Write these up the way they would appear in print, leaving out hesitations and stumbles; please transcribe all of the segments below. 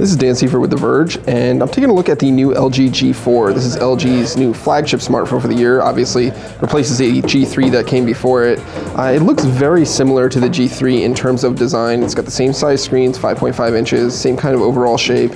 This is Dan Seifer with The Verge, and I'm taking a look at the new LG G4. This is LG's new flagship smartphone for the year. Obviously, replaces the G3 that came before it. It looks very similar to the G3 in terms of design. It's got the same size screens, 5.5 inches, same kind of overall shape.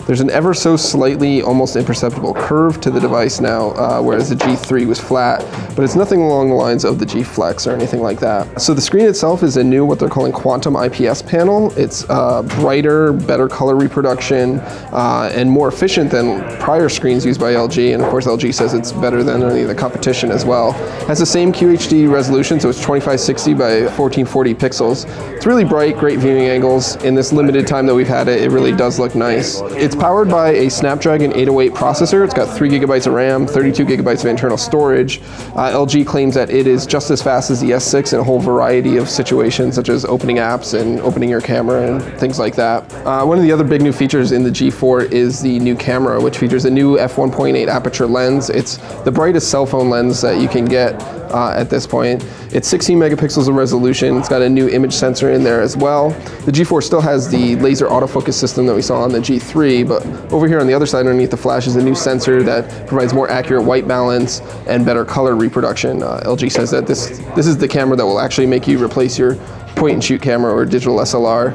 There's an ever so slightly, almost imperceptible curve to the device now, whereas the G3 was flat, but it's nothing along the lines of the G Flex or anything like that. So the screen itself is a new, what they're calling quantum IPS panel. It's brighter, better color reproduction, and more efficient than prior screens used by LG, and of course LG says it's better than any of the competition as well. It has the same QHD resolution, so it's 2560 by 1440 pixels. It's really bright, great viewing angles. In this limited time that we've had it, it really does look nice. It's powered by a Snapdragon 808 processor. It's got 3 gigabytes of RAM, 32 gigabytes of internal storage. LG claims that it is just as fast as the S6 in a whole variety of situations, such as opening apps and opening your camera and things like that. One of the other big new features in the G4 is the new camera, which features a new f1.8 aperture lens. It's the brightest cell phone lens that you can get at this point. It's 16 megapixels of resolution. It's got a new image sensor in there as well. The G4 still has the laser autofocus system that we saw on the G3, but over here on the other side underneath the flash is a new sensor that provides more accurate white balance and better color reproduction. LG says that this is the camera that will actually make you replace your point and shoot camera or digital SLR.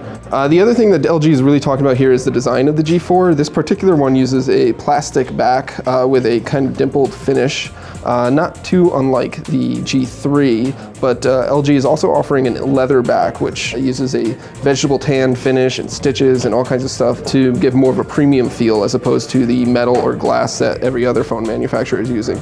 The other thing that LG is really talking about here is the design of the G4. This particular one uses a plastic back with a kind of dimpled finish, not too unlike the G3, but LG is also offering a leather back, which uses a vegetable tan finish and stitches and all kinds of stuff to give more of a premium feel as opposed to the metal or glass that every other phone manufacturer is using.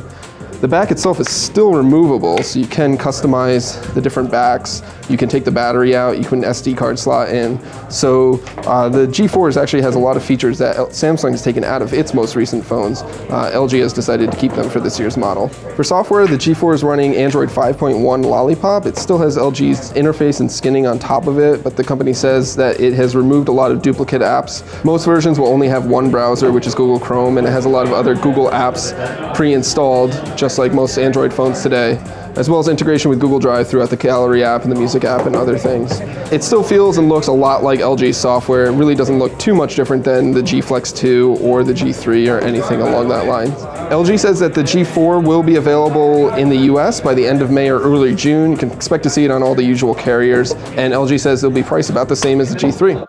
The back itself is still removable, so you can customize the different backs. You can take the battery out, you can SD card slot in. So the G4 actually has a lot of features that Samsung has taken out of its most recent phones. LG has decided to keep them for this year's model. For software, the G4 is running Android 5.1 Lollipop. It still has LG's interface and skinning on top of it, but the company says that it has removed a lot of duplicate apps. Most versions will only have one browser, which is Google Chrome, and it has a lot of other Google apps pre-installed, just like most Android phones today, as well as integration with Google Drive throughout the Gallery app and the Music app and other things. It still feels and looks a lot like LG's software. It really doesn't look too much different than the G Flex 2 or the G3 or anything along that line. LG says that the G4 will be available in the US by the end of May or early June. You can expect to see it on all the usual carriers, and LG says it'll be priced about the same as the G3.